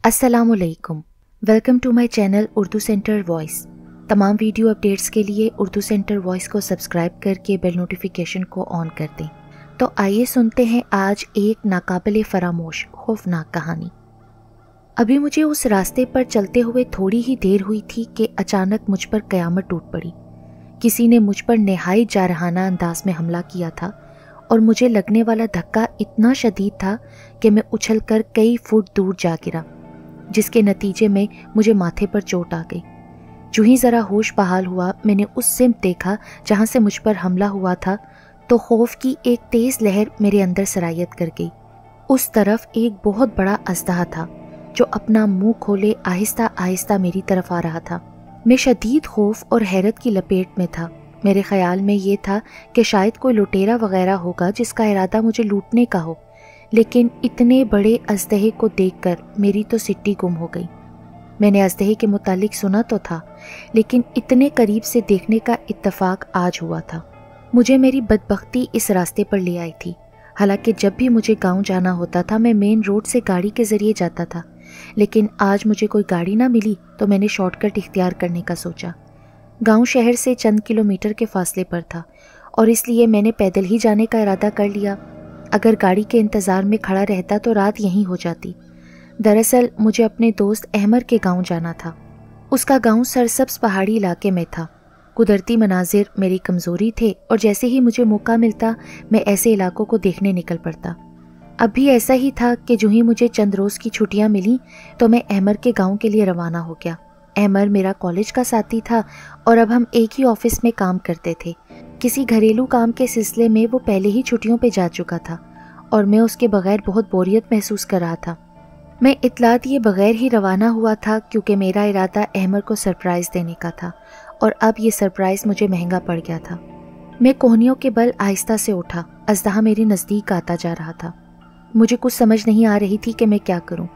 अस्सलाम वालेकुम। Welcome to my channel Urdu centre voice. तमाम वीडियो अपडेट्स के लिए उर्दू सेंटर वॉइस को सब्सक्राइब करके बेल नोटिफिकेशन को ऑन कर दें। तो आइए सुनते हैं आज एक नाकाबिले फरामोश खौफनाक कहानी। अभी मुझे उस रास्ते पर चलते हुए थोड़ी ही देर हुई थी कि अचानक मुझ पर कयामत टूट पड़ी। किसी ने मुझ पर नहायत जारहाना अंदाज में हमला किया था और मुझे लगने वाला धक्का इतना शदीद था कि मैं उछलकर कई फुट दूर जा गिरा, जिसके नतीजे में मुझे माथे पर चोट आ गई। जो ही ज़रा होश बहाल हुआ, मैंने उस सिमत देखा जहाँ से मुझ पर हमला हुआ था, तो खौफ की एक तेज़ लहर मेरे अंदर सरायत कर गई। उस तरफ एक बहुत बड़ा अजदहा था जो अपना मुंह खोले आहिस्ता आहिस्ता मेरी तरफ आ रहा था। मैं शदीद खौफ और हैरत की लपेट में था। मेरे ख्याल में ये था कि शायद कोई लुटेरा वगैरह होगा जिसका इरादा मुझे लूटने का हो, लेकिन इतने बड़े अजदहे को देखकर मेरी तो सिट्टी गुम हो गई। मैंने अजदहे के मुतालिक सुना तो था, लेकिन इतने करीब से देखने का इत्तफाक आज हुआ था। मुझे मेरी बदबख्ती इस रास्ते पर ले आई थी। हालांकि जब भी मुझे गांव जाना होता था मैं मेन रोड से गाड़ी के ज़रिए जाता था, लेकिन आज मुझे कोई गाड़ी ना मिली तो मैंने शॉर्टकट इख्तियार करने का सोचा। गांव शहर से चंद किलोमीटर के फासले पर था और इसलिए मैंने पैदल ही जाने का इरादा कर लिया। अगर गाड़ी के इंतज़ार में खड़ा रहता तो रात यहीं हो जाती। दरअसल मुझे अपने दोस्त अहमर के गांव जाना था। उसका गांव सरसब्ज़ पहाड़ी इलाके में था। कुदरती मनाजिर मेरी कमज़ोरी थे और जैसे ही मुझे मौका मिलता मैं ऐसे इलाकों को देखने निकल पड़ता। अब भी ऐसा ही था कि जो ही मुझे चंद रोज़ की छुट्टियां मिली तो मैं अहमर के गांव के लिए रवाना हो गया। अहमर मेरा कॉलेज का साथी था और अब हम एक ही ऑफिस में काम करते थे। किसी घरेलू काम के सिलसिले में वो पहले ही छुट्टियों पे जा चुका था और मैं उसके बगैर बहुत बोरियत महसूस कर रहा था। मैं इत्तला दिए बगैर ही रवाना हुआ था क्योंकि मेरा इरादा अहमर को सरप्राइज़ देने का था और अब ये सरप्राइज़ मुझे महंगा पड़ गया था। मैं कोहनियों के बल आहिस्ता से उठा। अजदहा मेरे नज़दीक आता जा रहा था। मुझे कुछ समझ नहीं आ रही थी कि मैं क्या करूं।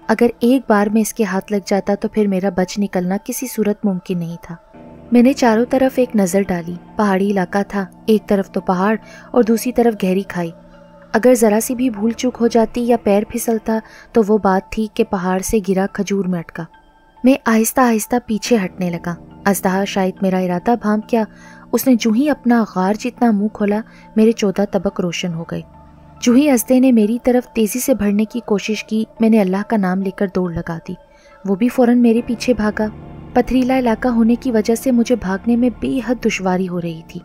अगर एक बार में इसके हाथ लग जाता तो फिर मेरा बच निकलना किसी सूरत मुमकिन नहीं था। मैंने चारों तरफ एक नज़र डाली। पहाड़ी इलाका था, एक तरफ तो पहाड़ और दूसरी तरफ गहरी खाई। अगर ज़रा सी भी भूल चूक हो जाती या पैर फिसलता तो वो बात थी कि पहाड़ से गिरा खजूर में अटका। मैं आहिस्ता आहिस्ता पीछे हटने लगा। अजदहा शायद मेरा इरादा भांप गया। उसने जो ही अपना गार जितना मुंह खोला, मेरे 14 तबक रोशन हो गए। जो ही अजदे ने मेरी तरफ तेज़ी से बढ़ने की कोशिश की, मैंने अल्लाह का नाम लेकर दौड़ लगा दी। वो भी फ़ौरन मेरे पीछे भागा। पथरीला इलाका होने की वजह से मुझे भागने में बेहद दुश्वारी हो रही थी।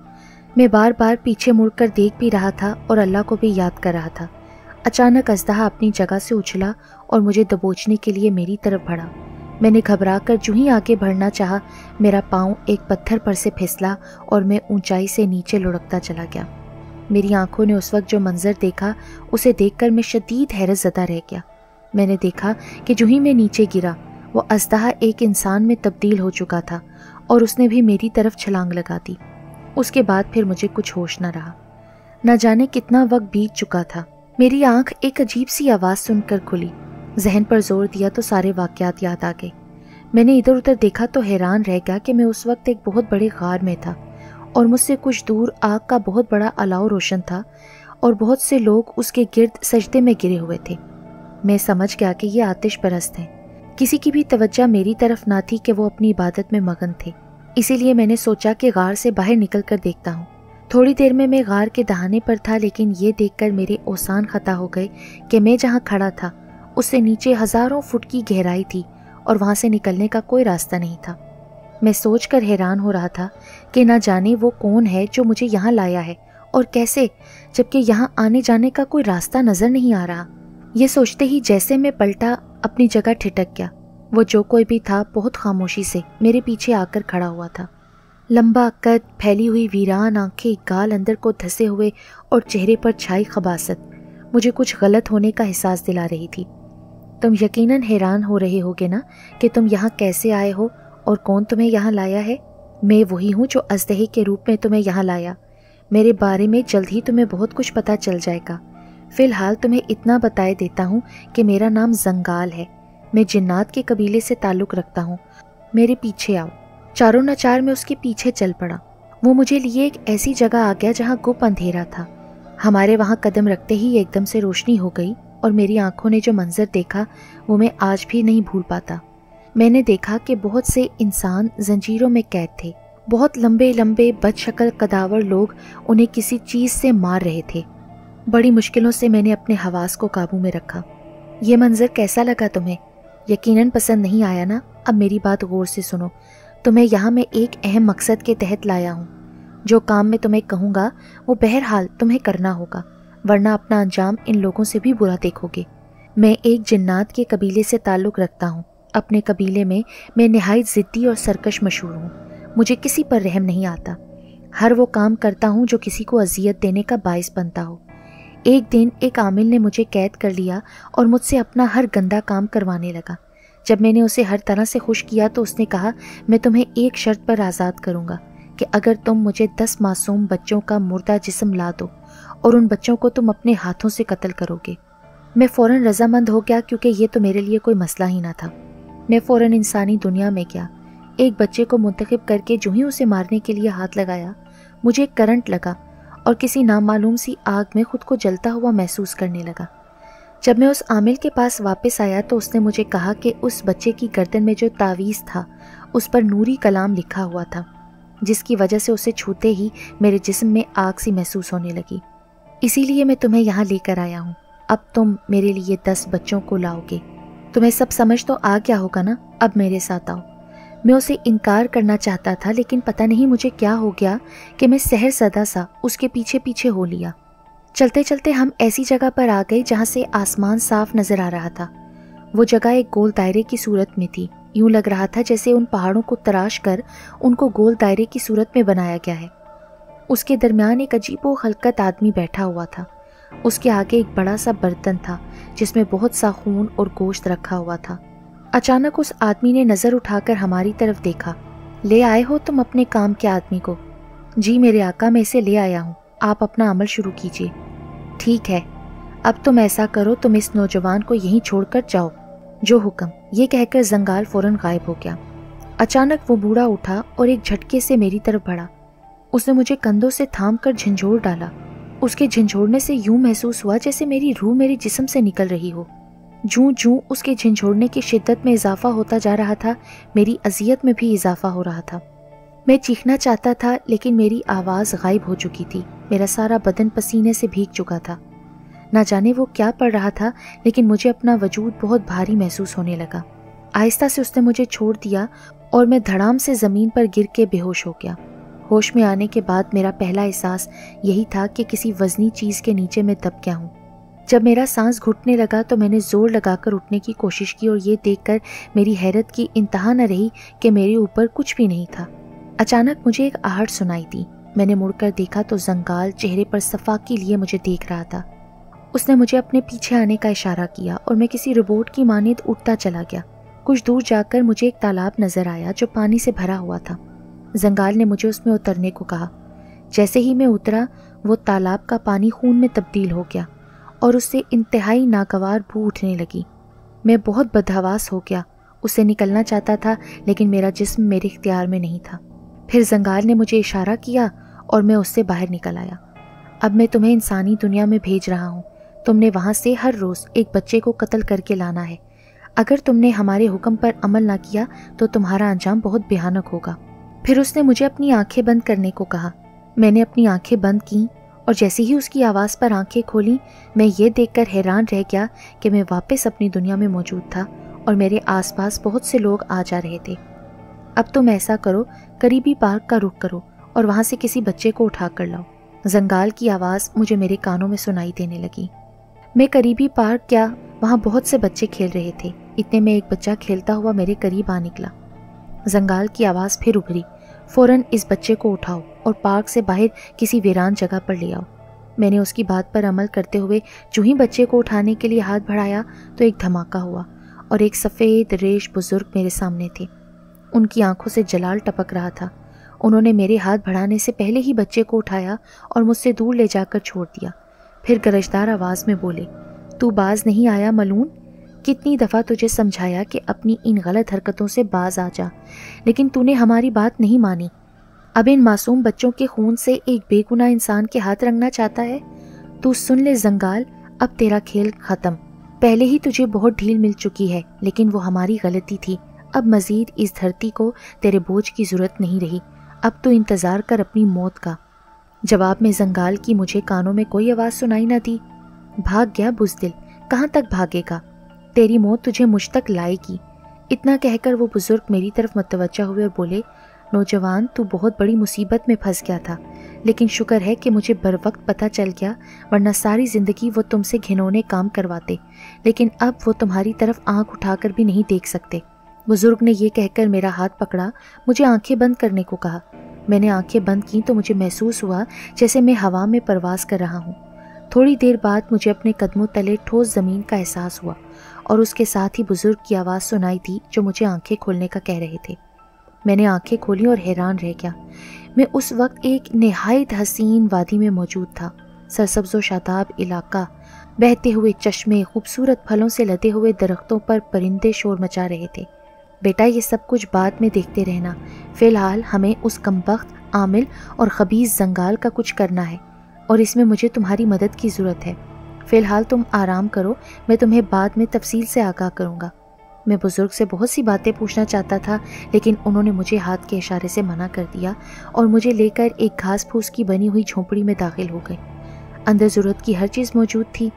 मैं बार बार पीछे मुड़कर देख भी रहा था और अल्लाह को भी याद कर रहा था। अचानक अजदहा अपनी जगह से उछला और मुझे दबोचने के लिए मेरी तरफ बढ़ा। मैंने घबराकर जो ही आगे बढ़ना चाहा, मेरा पाँव एक पत्थर पर से फिसला और मैं ऊंचाई से नीचे लुढ़कता चला गया। मेरी आंखों ने उस वक्त जो मंजर देखा, उसे देखकर मैं शदीद हैरत ज़दा रह गया। मैंने देखा कि जो ही मैं नीचे गिरा, वो अजदहा एक इंसान में तब्दील हो चुका था और उसने भी मेरी तरफ छलांग लगा दी। उसके बाद फिर मुझे कुछ होश न रहा। न जाने कितना वक्त बीत चुका था। मेरी आंख एक अजीब सी आवाज़ सुनकर खुली। जहन पर जोर दिया तो सारे वाक़यात याद आ गए। मैंने इधर उधर देखा तो हैरान रह गया कि मैं उस वक्त एक बहुत बड़े गार में था और मुझसे कुछ दूर आग का बहुत बड़ा अलाव रोशन था और बहुत से लोग उसके गिर्द सजदे में गिरे हुए थे। मैं समझ गया कि ये आतिश परस्त हैं। किसी की भी तवज्जो मेरी तरफ ना थी कि वो अपनी इबादत में मगन थे। इसीलिए मैंने सोचा कि गार से बाहर निकल कर देखता हूँ। थोड़ी देर में मैं गार के दहाने पर था, लेकिन ये देखकर मेरे औसान खता हो गए कि मैं जहाँ खड़ा था उससे नीचे हज़ारों फुट की गहराई थी और वहाँ से निकलने का कोई रास्ता नहीं था। मैं सोचकर हैरान हो रहा था कि ना जाने वो कौन है जो मुझे यहाँ लाया है और कैसे, जबकि यहाँ आने जाने का कोई रास्ता नज़र नहीं आ रहा। ये सोचते ही जैसे मैं पलटा, अपनी जगह ठिठक गया। वो जो कोई भी था बहुत खामोशी से मेरे पीछे आकर खड़ा हुआ था। लंबा कद, फैली हुई वीरान आंखें, गाल अंदर को धंसे हुए और चेहरे पर छाई खबासत मुझे कुछ गलत होने का एहसास दिला रही थी। तुम यकीनन हैरान हो रहे होगे ना कि तुम यहाँ कैसे आए हो और कौन तुम्हें यहाँ लाया है। मैं वही हूँ जो अजदहे के रूप में तुम्हें यहाँ लाया। मेरे बारे में जल्द ही तुम्हें बहुत कुछ पता चल जाएगा। फ़िलहाल तुम्हें इतना बताए देता हूँ कि मेरा नाम जंगाल है। मैं जिन्नात के कबीले से ताल्लुक़ रखता हूँ। मेरे पीछे आओ। चारों नचार में उसके पीछे चल पड़ा। वो मुझे लिए एक ऐसी जगह आ गया जहाँ गुप अंधेरा था। हमारे वहाँ कदम रखते ही एकदम से रोशनी हो गई اور میری آنکھوں نے جو منظر دیکھا وہ میں آج بھی نہیں بھول پاتا۔ میں نے دیکھا کہ بہت سے انسان زنجیروں میں قید تھے، بہت لمبے لمبے بد شکل قداور لوگ انہیں کسی چیز سے مار رہے تھے۔ بڑی مشکلوں سے میں نے اپنے حواس کو قابو میں رکھا۔ یہ منظر کیسا لگا تمہیں؟ یقیناً پسند نہیں آیا نا؟ اب میری بات غور سے سنو، تمہیں یہاں میں ایک اہم مقصد کے تحت لایا ہوں۔ جو کام میں تمہیں کہوں گا وہ بہرحال تمہیں کرنا ہوگا، ورنہ اپنا انجام ان لوگوں سے بھی برا دیکھو گے۔ میں ایک جنات کے قبیلے سے تعلق رکھتا ہوں۔ اپنے قبیلے میں نہایت ضدی اور سرکش مشہور ہوں۔ مجھے کسی پر رحم نہیں آتا۔ ہر وہ کام کرتا ہوں جو کسی کو اذیت دینے کا باعث بنتا ہو۔ ایک دن ایک عامل نے مجھے قید کر لیا اور مجھ سے اپنا ہر گندا کام کروانے لگا۔ جب میں نے اسے ہر طرح سے خوش کیا تو اس نے کہا، میں تمہیں ایک شرط پر آزاد کروں گا کہ اگر تم مجھے 10 معصوم بچوں کا مردہ جسم لا دو اور ان بچوں کو تم اپنے ہاتھوں سے قتل کرو گے۔ میں فوراً رضامند ہو گیا، کیونکہ یہ تو میرے لیے کوئی مسئلہ ہی نہ تھا۔ میں فوراً انسانی دنیا میں گیا۔ ایک بچے کو منتخب کر کے جو ہی اسے مارنے کے لیے ہاتھ لگایا، مجھے کرنٹ لگا اور کسی نامعلوم سی آگ میں خود کو جلتا ہوا محسوس کرنے لگا۔ جب میں اس عامل کے پاس واپس آیا تو اس نے مجھے کہا کہ اس بچے کی گردن میں جو تعویذ تھا اس پر نوری کلام لکھا ہوا تھا، جس کی وجہ سے اسے چھوتے ہی میرے جسم میں آگ سی محسوس ہونے لگی۔ اسی لیے میں تمہیں یہاں لے کر آیا ہوں۔ اب تم میرے لیے 10 بچوں کو لاؤ گے۔ تمہیں سب سمجھ تو آ گیا ہوگا نا؟ اب میرے ساتھ آؤ۔ میں اسے انکار کرنا چاہتا تھا، لیکن پتہ نہیں مجھے کیا ہو گیا کہ میں سحر زدہ سا اس کے پیچھے پیچھے ہو لیا۔ چلتے چلتے ہم ایسی جگہ پر آ گئے جہاں سے آسمان صاف نظر آ رہا تھا۔ وہ جگہ ایک گول دائرے کی صورت میں تھی۔ یوں لگ رہا تھا جیسے ان پہاڑوں کو تراش کر ان کو گول دائرے کی صورت میں بنایا گیا ہے۔ اس کے درمیان ایک عجیب و خلقت آدمی بیٹھا ہوا تھا۔ اس کے آگے ایک بڑا سا برتن تھا جس میں بہت سا خون اور گوشت رکھا ہوا تھا۔ اچانک اس آدمی نے نظر اٹھا کر ہماری طرف دیکھا۔ لے آئے ہو تم اپنے کام کے آدمی کو؟ جی میرے آقا، میں اسے لے آیا ہوں، آپ اپنا عمل شروع کیجیے۔ ٹھیک ہے، اب تم ایسا کرو، تم اس نوجوان کو یہیں چھوڑ کر جاؤ۔ جو حکم، یہ کہہ کر زنگال فوراً غائب ہو گیا۔ اچانک وہ بوڑھا اٹھا اور ایک جھٹکے سے میری طرف بڑھا۔ اس نے مجھے کندھوں سے تھام کر جھنجھوڑ ڈالا۔ اس کے جھنجھوڑنے سے یوں محسوس ہوا جیسے میری روح میرے جسم سے نکل رہی ہو۔ جوں جوں اس کے جھنجھوڑنے کی شدت میں اضافہ ہوتا جا رہا تھا، میری اذیت میں بھی اضافہ ہو رہا تھا۔ میں چیخنا چاہتا تھا لیکن میری آواز غائب ہو چکی تھی۔ میرا سارا بدن پسینے سے بھیگ چکا تھا۔ نہ جانے وہ کیا پڑ رہا تھا، لیکن مجھے اپنا وجود بہت بھاری محسوس ہونے لگا۔ آہستہ سے اس نے مجھے چھوڑ دیا اور میں دھڑام سے زمین پر گر کے بے ہوش ہو گیا۔ ہوش میں آنے کے بعد میرا پہلا احساس یہی تھا کہ کسی وزنی چیز کے نیچے میں دب گیا ہوں۔ جب میرا سانس گھٹنے لگا تو میں نے زور لگا کر اٹھنے کی کوشش کی اور یہ دیکھ کر میری حیرت کی انتہا نہ رہی کہ میرے اوپر کچھ بھی نہیں تھا۔ اچانک مجھے ایک آہٹ سنائی دی۔ میں نے مڑ کر دیکھا تو زنگال چہرے پر صفاقی لیے مجھے دیکھ رہا تھا۔ اس نے مجھے اپنے پیچھے آنے کا اشارہ کیا اور میں کسی روبوٹ کی مانند اٹھتا چلا گیا۔ کچھ دور جا کر مجھے ایک تالاب نظر آیا جو پانی سے بھرا ہوا تھا۔ زنگال نے مجھے اس میں اترنے کو کہا۔ جیسے ہی میں اترا، وہ تالاب کا پانی خون میں تبدیل ہو گیا اور اس سے انتہائی ناگوار بو اٹھنے لگی۔ میں بہت بدحواس ہو گیا، اس سے نکلنا چاہتا تھا لیکن میرا جسم میرے اختیار میں نہیں تھا۔ پھر زنگال نے مجھے اشارہ کیا اور میں اس سے باہر نکل آیا۔ اب میں تمہیں انسانی دنیا میں بھیج رہا ہوں۔ تم نے وہاں سے ہر روز ایک بچے کو قتل کر کے لانا ہے۔ اگر تم نے ہمارے حکم پر عمل نہ کیا تو تمہارا انجام بہت بھیانک ہوگا۔ پھر اس نے مجھے اپنی آنکھیں بند کرنے کو کہا۔ میں نے اپنی آنکھیں بند کیں اور جیسے ہی اس کی آواز پر آنکھیں کھولیں، میں یہ دیکھ کر حیران رہ گیا کہ میں واپس اپنی دنیا میں موجود تھا اور میرے آس پاس بہت سے لوگ آ جا رہے تھے۔ اب تم ایسا کرو، قریبی پارک کا رخ کرو اور وہاں سے کسی بچے کو اٹھا کر لاؤ۔ زنگال کی آواز مجھے میرے کانوں میں سنائی دینے لگی۔ میں قریبی پارک گیا، وہاں بہت سے بچے کھیل رہے تھے۔ اتنے میں ایک بچہ کھیلتا ہوا میرے قریب آ نکلا۔ زنگال کی آواز پھر ابھری، فوراً اس بچے کو اٹھاؤ اور پارک سے باہر کسی ویران جگہ پر لے آؤ۔ میں نے اس کی بات پر عمل کرتے ہوئے جو ہی بچے کو اٹھانے کے لیے ہاتھ بڑھایا تو ایک دھماکہ ہوا اور ایک سفید ریش بزرگ میرے سامنے تھے۔ ان کی آنکھوں سے جلال ٹپک رہا تھا۔ انہوں نے میرے ہاتھ بڑھانے سے پہلے ہی بچے کو اٹھایا اور مجھ سے دور لے جا کر چھوڑ دیا۔ پھر گرجدار آواز میں بولے، تو باز نہیں آیا ملعون؟ کتنی دفعہ تجھے سمجھایا کہ اپنی ان غلط حرکتوں سے باز آ جا، لیکن تو نے ہماری بات نہیں مانی۔ اب ان معصوم بچوں کے خون سے ایک بے گناہ انسان کے ہاتھ رنگنا چاہتا ہے؟ تو سن لے زنگال، اب تیرا کھیل ختم۔ पहले ही तुझे बहुत ढील मिल चुकी है, लेकिन वो हमारी गलती थी। अब मजीद इस धरती को तेरे बोझ की जरूरत नहीं रही। अब तो इंतजार कर अपनी मौत का। जवाब में जंगाल की मुझे कानों में कोई आवाज़ सुनाई न दी। भाग गया बुज़दिल, कहाँ तक भागेगा? तेरी मौत तुझे मुझ तक लाएगी। इतना कहकर वो बुजुर्ग मेरी तरफ मतवज्जा हुए और बोले, नौजवान, तू बहुत बड़ी मुसीबत में फंस गया था, लेकिन शुक्र है कि मुझे बर वक्त पता चल गया, वरना सारी ज़िंदगी वो तुमसे घिनौने काम करवाते। लेकिन अब वो तुम्हारी तरफ आंख उठाकर भी नहीं देख सकते। बुजुर्ग ने ये कहकर मेरा हाथ पकड़ा, मुझे आंखें बंद करने को कहा। मैंने आंखें बंद की तो मुझे महसूस हुआ जैसे मैं हवा में परवास कर रहा हूँ। थोड़ी देर बाद मुझे अपने कदमों तले ठोस ज़मीन का एहसास हुआ और उसके साथ ही बुजुर्ग की आवाज़ सुनाई दी जो मुझे आंखें खोलने का कह रहे थे। मैंने आंखें खोली और हैरान रह गया। मैं उस वक्त एक निहायत हसीन वादी में मौजूद था। सरसब्ज़ व शादाब इलाका, बहते हुए चश्मे, खूबसूरत फलों से लदे हुए दरख्तों पर परिंदे शोर मचा रहे थे। बेटा, ये सब कुछ बाद में देखते रहना, फ़िलहाल हमें उस कमबख्त, आमिल और खबीज़ जंगाल का कुछ करना है और इसमें मुझे तुम्हारी मदद की ज़रूरत है। फ़िलहाल तुम आराम करो, मैं तुम्हें बाद में तफसील से आगाह करूँगा। मैं बुज़ुर्ग से बहुत सी बातें पूछना चाहता था, लेकिन उन्होंने मुझे हाथ के इशारे से मना कर दिया और मुझे लेकर एक घास फूस की बनी हुई झोंपड़ी में दाखिल हो गए। अंदर ज़रूरत की हर चीज़ मौजूद थी।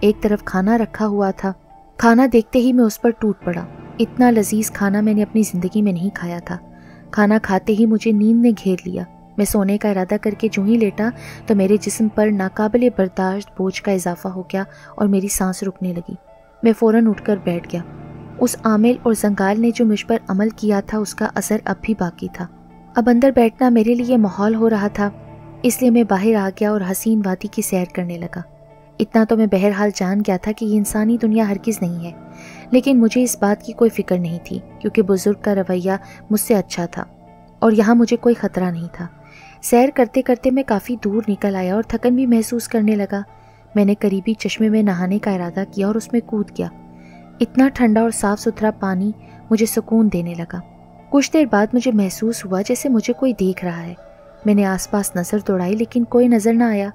एक तरफ खाना रखा हुआ था। खाना देखते ही मैं उस पर टूट पड़ा। इतना लजीज खाना मैंने अपनी ज़िंदगी में नहीं खाया था। खाना खाते ही मुझे नींद ने घेर लिया। मैं सोने का इरादा करके जो ही लेटा तो मेरे जिस्म पर नाकाबिले बर्दाश्त बोझ का इजाफा हो गया और मेरी सांस रुकने लगी। मैं फ़ौरन उठकर बैठ गया। उस आमिल और जंगाल ने जो मुझ पर अमल किया था उसका असर अब भी बाकी था। अब अंदर बैठना मेरे लिए माहौल हो रहा था, इसलिए मैं बाहर आ गया और हसीन वादी की सैर करने लगा। इतना तो मैं बहरहाल जान गया था कि ये इंसानी दुनिया हरगिज़ नहीं है, लेकिन मुझे इस बात की कोई फिक्र नहीं थी क्योंकि बुजुर्ग का रवैया मुझसे अच्छा था और यहाँ मुझे कोई ख़तरा नहीं था। सैर करते करते मैं काफ़ी दूर निकल आया और थकन भी महसूस करने लगा। मैंने करीबी चश्मे में नहाने का इरादा किया और उसमें कूद गया। इतना ठंडा और साफ़ सुथरा पानी मुझे सुकून देने लगा। कुछ देर बाद मुझे महसूस हुआ जैसे मुझे कोई देख रहा है। मैंने आसपास नज़र दौड़ाई लेकिन कोई नज़र न आया।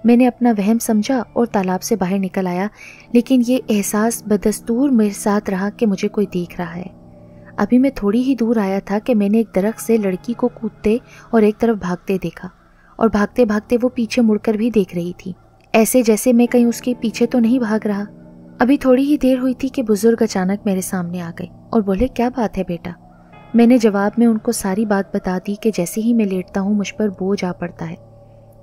मैंने अपना वहम समझा और तालाब से बाहर निकल आया, लेकिन ये एहसास बदस्तूर मेरे साथ रहा कि मुझे कोई देख रहा है। अभी मैं थोड़ी ही दूर आया था कि मैंने एक दरख्त से लड़की को कूदते और एक तरफ भागते देखा और भागते भागते वो पीछे मुड़कर भी देख रही थी, ऐसे जैसे मैं कहीं उसके पीछे तो नहीं भाग रहा। अभी थोड़ी ही देर हुई थी कि बुजुर्ग अचानक मेरे सामने आ गए और बोले, क्या बात है बेटा? मैंने जवाब में उनको सारी बात बता दी कि जैसे ही मैं लेटता हूँ मुझ पर बोझ आ पड़ता है।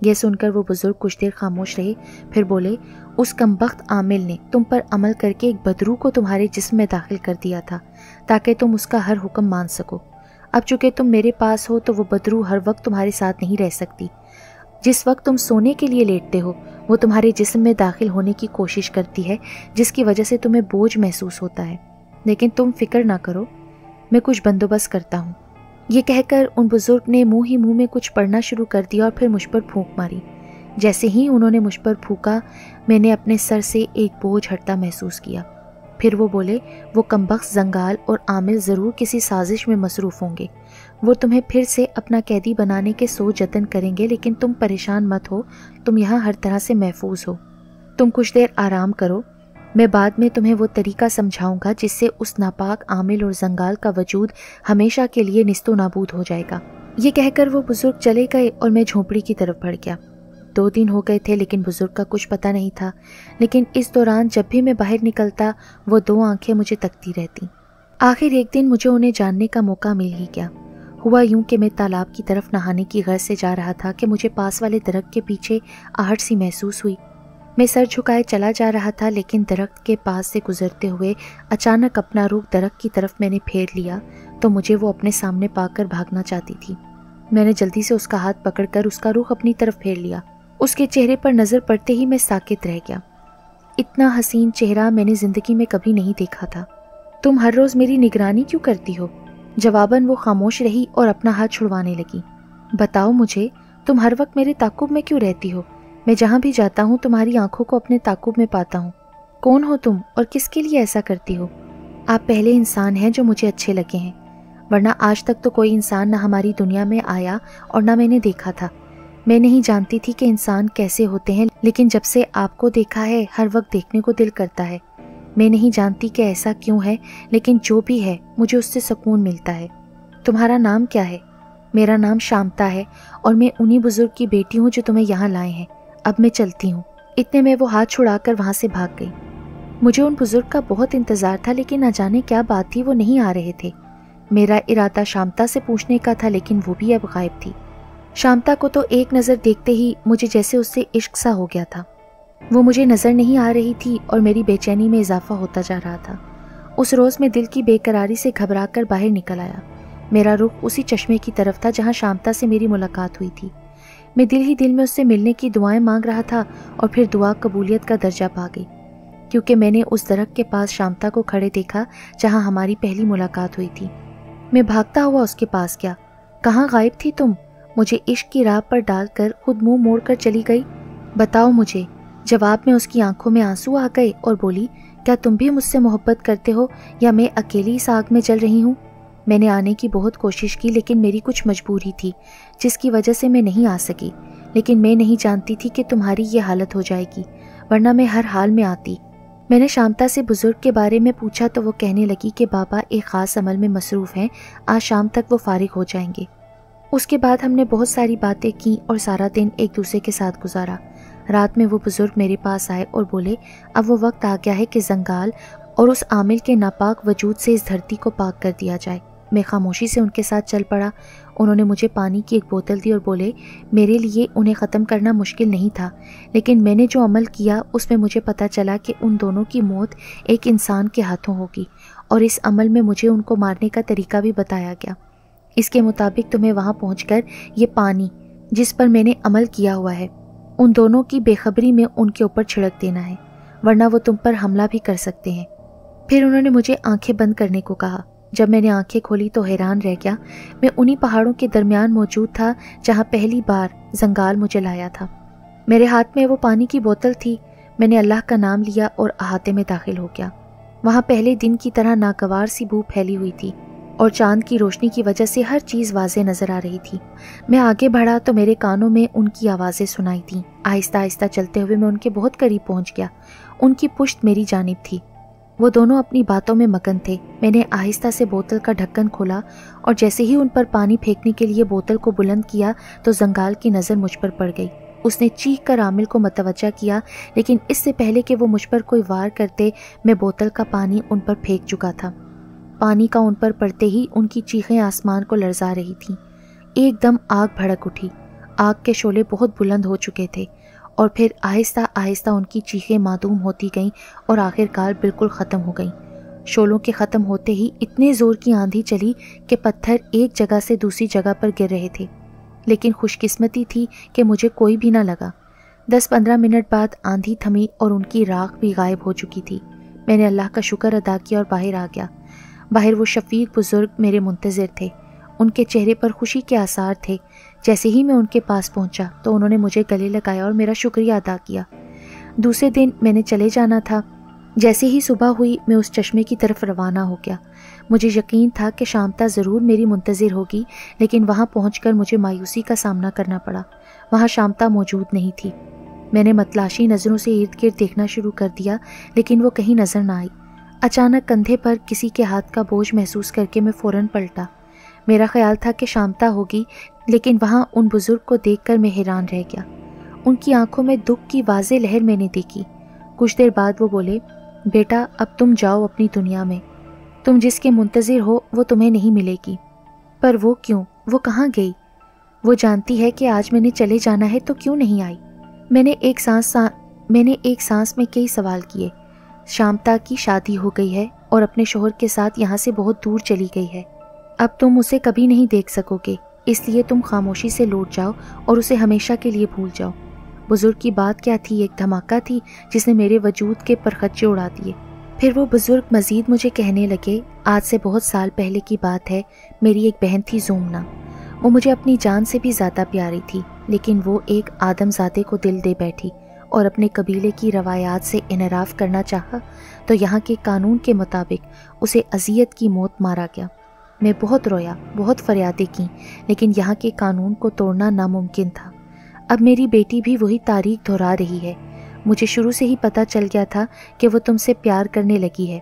यह सुनकर वो बुजुर्ग कुछ देर खामोश रहे, फिर बोले, उस कमबख्त आमिल ने तुम पर अमल करके एक बदरू को तुम्हारे जिस्म में दाखिल कर दिया था ताकि तुम उसका हर हुक्म मान सको। अब चूंकि तुम मेरे पास हो तो वो बदरू हर वक्त तुम्हारे साथ नहीं रह सकती। जिस वक्त तुम सोने के लिए लेटते हो वो तुम्हारे जिस्म में दाखिल होने की कोशिश करती है, जिसकी वजह से तुम्हें बोझ महसूस होता है। लेकिन तुम फिक्र ना करो, मैं कुछ बंदोबस्त करता हूँ। ये कहकर उन बुजुर्ग ने मुंह ही मुंह में कुछ पढ़ना शुरू कर दिया और फिर मुझ पर फूंक मारी। जैसे ही उन्होंने मुझ पर फूंका, मैंने अपने सर से एक बोझ हटता महसूस किया। फिर वो बोले, वो कमबख्त जंगाल और आमिल ज़रूर किसी साजिश में मसरूफ़ होंगे। वो तुम्हें फिर से अपना कैदी बनाने के सोच जतन करेंगे, लेकिन तुम परेशान मत हो, तुम यहाँ हर तरह से महफूज हो। तुम कुछ देर आराम करो, मैं बाद में तुम्हें वो तरीका समझाऊंगा जिससे उस नापाक आमिल और जंगाल का वजूद हमेशा के लिए निस्तो नाबूद हो जाएगा। ये कहकर वो बुजुर्ग चले गए और मैं झोंपड़ी की तरफ बढ़ गया। 2 दिन हो गए थे लेकिन बुजुर्ग का कुछ पता नहीं था, लेकिन इस दौरान जब भी मैं बाहर निकलता वो 2 आंखें मुझे तकती रहती। आखिर एक दिन मुझे उन्हें जानने का मौका मिल ही गया। हुआ यूं कि मैं तालाब की तरफ नहाने की गर्ज से जा रहा था कि मुझे पास वाले दरख्त के पीछे आहट सी महसूस हुई। मैं सर झुकाए चला जा रहा था, लेकिन दरख्त के पास से गुजरते हुए अचानक अपना रुख दरख्त की तरफ मैंने फेर लिया तो मुझे वो अपने सामने पाकर भागना चाहती थी। मैंने जल्दी से उसका हाथ पकड़कर उसका रुख अपनी तरफ फेर लिया। उसके चेहरे पर नज़र पड़ते ही मैं साकित रह गया। इतना हसीन चेहरा मैंने ज़िंदगी में कभी नहीं देखा था। तुम हर रोज़ मेरी निगरानी क्यों करती हो? जवाबन वो खामोश रही और अपना हाथ छुड़वाने लगी। बताओ मुझे, तुम हर वक्त मेरे ताकुब में क्यों रहती हो? मैं जहाँ भी जाता हूँ तुम्हारी आंखों को अपने ताकुब में पाता हूँ। कौन हो तुम और किसके लिए ऐसा करती हो? आप पहले इंसान हैं जो मुझे अच्छे लगे हैं, वरना आज तक तो कोई इंसान ना हमारी दुनिया में आया और ना मैंने देखा था। मैं नहीं जानती थी कि इंसान कैसे होते हैं, लेकिन जब से आपको देखा है हर वक्त देखने को दिल करता है। मैं नहीं जानती कि ऐसा क्यों है, लेकिन जो भी है मुझे उससे सुकून मिलता है। तुम्हारा नाम क्या है? मेरा नाम शांता है और मैं उन्हीं बुजुर्ग की बेटी हूँ जो तुम्हें यहाँ लाए हैं। अब मैं चलती हूँ। इतने में वो हाथ छुड़ाकर वहाँ से भाग गई। मुझे उन बुजुर्ग का बहुत इंतज़ार था, लेकिन न जाने क्या बात थी, वो नहीं आ रहे थे। मेरा इरादा शांता से पूछने का था, लेकिन वो भी अब गायब थी। शांता को तो एक नज़र देखते ही मुझे जैसे उससे इश्क सा हो गया था। वो मुझे नज़र नहीं आ रही थी और मेरी बेचैनी में इजाफा होता जा रहा था। उस रोज़ मैं दिल की बेकरारी से घबराकर बाहर निकल आया। मेरा रुख उसी चश्मे की तरफ था जहाँ शांता से मेरी मुलाकात हुई थी। मैं दिल ही दिल में उससे मिलने की दुआएं मांग रहा था और फिर दुआ कबूलियत का दर्जा पा गई, क्योंकि मैंने उस दरख्त के पास शांता को खड़े देखा जहाँ हमारी पहली मुलाकात हुई थी। मैं भागता हुआ उसके पास गया। कहाँ गायब थी तुम? मुझे इश्क की राह पर डालकर खुद मुंह मोड़कर चली गई। बताओ मुझे। जवाब में उसकी आंखों में आंसू आ गए और बोली, क्या तुम भी मुझसे मोहब्बत करते हो या मैं अकेली इस आग में जल रही हूँ? मैंने आने की बहुत कोशिश की, लेकिन मेरी कुछ मजबूरी थी जिसकी वजह से मैं नहीं आ सकी। लेकिन मैं नहीं जानती थी कि तुम्हारी ये हालत हो जाएगी, वरना मैं हर हाल में आती। मैंने शांता से बुजुर्ग के बारे में पूछा तो वो कहने लगी कि बाबा एक ख़ास अमल में मसरूफ़ हैं, आज शाम तक वो फारिग हो जाएंगे। उसके बाद हमने बहुत सारी बातें की और सारा दिन एक दूसरे के साथ गुजारा। रात में वो बुजुर्ग मेरे पास आए और बोले, अब वो वक्त आ गया है कि जंगाल और उस आमिल के नापाक वजूद से इस धरती को पाक कर दिया जाए। मैं खामोशी से उनके साथ चल पड़ा। उन्होंने मुझे पानी की एक बोतल दी और बोले, मेरे लिए उन्हें ख़त्म करना मुश्किल नहीं था, लेकिन मैंने जो अमल किया उसमें मुझे पता चला कि उन दोनों की मौत एक इंसान के हाथों होगी, और इस अमल में मुझे उनको मारने का तरीका भी बताया गया। इसके मुताबिक तुम्हें वहाँ पहुँचकर ये पानी जिस पर मैंने अमल किया हुआ है, उन दोनों की बेखबरी में उनके ऊपर छिड़क देना है, वरना वो तुम पर हमला भी कर सकते हैं। फिर उन्होंने मुझे आंखें बंद करने को कहा। जब मैंने आंखें खोली तो हैरान रह गया। मैं उन्हीं पहाड़ों के दरमियान मौजूद था जहाँ पहली बार जंगाल मुझे लाया था। मेरे हाथ में वो पानी की बोतल थी। मैंने अल्लाह का नाम लिया और अहाते में दाखिल हो गया। वहाँ पहले दिन की तरह नागवार सी बू फैली हुई थी और चांद की रोशनी की वजह से हर चीज़ वाज़े नज़र आ रही थी। मैं आगे बढ़ा तो मेरे कानों में उनकी आवाज़ें सुनाई थीं। आहिस्ता आहिस्ता चलते हुए मैं उनके बहुत करीब पहुँच गया। उनकी पुश्त मेरी जानिब थी। वो दोनों अपनी बातों में मगन थे। मैंने आहिस्ता से बोतल का ढक्कन खोला और जैसे ही उन पर पानी फेंकने के लिए बोतल को बुलंद किया तो जंगाल की नज़र मुझ पर पड़ गई। उसने चीख कर आमिल को मतवज्जा किया, लेकिन इससे पहले कि वो मुझ पर कोई वार करते मैं बोतल का पानी उन पर फेंक चुका था। पानी का उन पर पड़ते ही उनकी चीखें आसमान को लरजा रही थीं। एकदम आग भड़क उठी। आग के शोले बहुत बुलंद हो चुके थे और फिर आहिस्ता आहिस्ता उनकी चीखें मादूम होती गईं और आखिरकार बिल्कुल ख़त्म हो गईं। शोलों के ख़त्म होते ही इतने ज़ोर की आंधी चली कि पत्थर एक जगह से दूसरी जगह पर गिर रहे थे, लेकिन खुशकिस्मती थी कि मुझे कोई भी ना लगा। 10-15 मिनट बाद आंधी थमी और उनकी राख भी गायब हो चुकी थी। मैंने अल्लाह का शुक्र अदा किया और बाहर आ गया। बाहर वो शफीक बुजुर्ग मेरे मुंतज़िर थे। उनके चेहरे पर खुशी के आसार थे। जैसे ही मैं उनके पास पहुंचा तो उन्होंने मुझे गले लगाया और मेरा शुक्रिया अदा किया। दूसरे दिन मैंने चले जाना था। जैसे ही सुबह हुई मैं उस चश्मे की तरफ रवाना हो गया। मुझे यकीन था कि शांता ज़रूर मेरी मुंतज़िर होगी, लेकिन वहाँ पहुंचकर मुझे मायूसी का सामना करना पड़ा। वहाँ शांता मौजूद नहीं थी। मैंने मतलाशी नज़रों से इर्द गिर्द देखना शुरू कर दिया, लेकिन वो कहीं नज़र ना आई। अचानक कंधे पर किसी के हाथ का बोझ महसूस करके मैं फ़ौरन पलटा। मेरा ख्याल था कि शांता होगी, लेकिन वहाँ उन बुजुर्ग को देखकर मैं हैरान रह गया। उनकी आंखों में दुख की वाज़े लहर मैंने देखी। कुछ देर बाद वो बोले, बेटा अब तुम जाओ अपनी दुनिया में। तुम जिसके मुंतज़िर हो वो तुम्हें नहीं मिलेगी। पर वो क्यों? वो कहाँ गई? वो जानती है कि आज मैंने चले जाना है तो क्यों नहीं आई? मैंने एक सांस में कई सवाल किए। शांता की शादी हो गई है और अपने शोहर के साथ यहाँ से बहुत दूर चली गई है। अब तुम उसे कभी नहीं देख सकोगे, इसलिए तुम खामोशी से लौट जाओ और उसे हमेशा के लिए भूल जाओ। बुजुर्ग की बात क्या थी? एक धमाका थी जिसने मेरे वजूद के परखच्चे उड़ा दिए। फिर वो बुजुर्ग मजीद मुझे कहने लगे, आज से बहुत साल पहले की बात है। मेरी एक बहन थी ज़ुम्ना। वो मुझे अपनी जान से भी ज़्यादा प्यारी थी, लेकिन वो एक आदमजादे को दिल दे बैठी और अपने कबीले की रवायात से इनराफ करना चाहा तो यहाँ के कानून के मुताबिक उसे अजियत की मौत मारा गया। मैं बहुत रोया, बहुत फरियादें की, लेकिन यहाँ के कानून को तोड़ना नामुमकिन था। अब मेरी बेटी भी वही तारीख दोहरा रही है। مجھے شروع سے ہی پتہ چل گیا تھا کہ وہ تم سے پیار کرنے لگی ہے،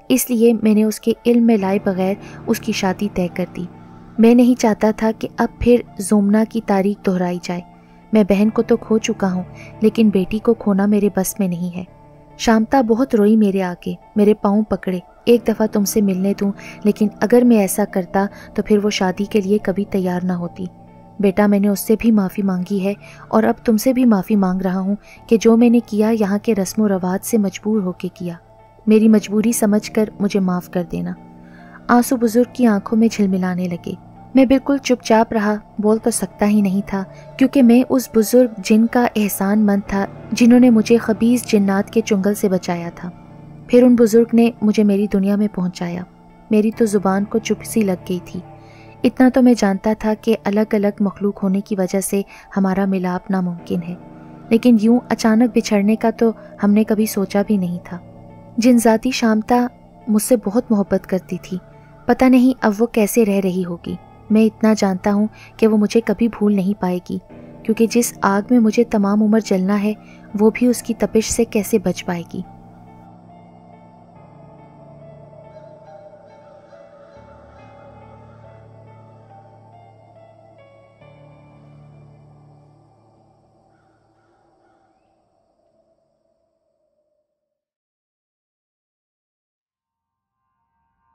اس لیے میں نے اس کے علم میں لائے بغیر اس کی شادی طے کر دی۔ میں نہیں چاہتا تھا کہ اب پھر زومنا کی تاریخ دہرائی جائے۔ میں بہن کو تو کھو چکا ہوں، لیکن بیٹی کو کھونا میرے بس میں نہیں ہے۔ شامتا بہت روئی میرے آگے، میرے پاؤں پکڑے، ایک دفعہ تم سے ملنے دوں، لیکن اگر میں ایسا کرتا تو پھر وہ شادی کے لیے کبھی تیار نہ ہوتی۔ بیٹا، میں نے اس سے بھی معافی مانگی ہے اور اب تم سے بھی معافی مانگ رہا ہوں کہ جو میں نے کیا یہاں کے رسم و رواج سے مجبور ہو کے کیا۔ میری مجبوری سمجھ کر مجھے معاف کر دینا۔ آنسو بزرگ کی آنکھوں میں جھلملانے لگے۔ میں بالکل چپ چاپ رہا، بول تو سکتا ہی نہیں تھا، کیونکہ میں اس بزرگ جن کا احسان مند تھا جنہوں نے مجھے خبیث جنات کے چنگل سے بچایا تھا۔ پھر ان بزرگ نے مجھے میری دنیا میں پہنچایا۔ میری تو زبان کو چپ سی لگ گئی تھی۔ اتنا تو میں جانتا تھا کہ الگ الگ مخلوق ہونے کی وجہ سے ہمارا ملاپ ناممکن ہے، لیکن یوں اچانک بچھڑنے کا تو ہم نے کبھی سوچا بھی نہیں تھا۔ جن ذاتی شامتا مجھ سے بہت محبت کرتی تھی، پتہ نہیں اب وہ کیسے رہ رہی ہوگی۔ میں اتنا جانتا ہوں کہ وہ مجھے کبھی بھول نہیں پائے گی، کیونکہ جس آگ میں مجھے تمام عمر جلنا ہے وہ بھی اس کی تپش سے کیسے بچ پائے گی۔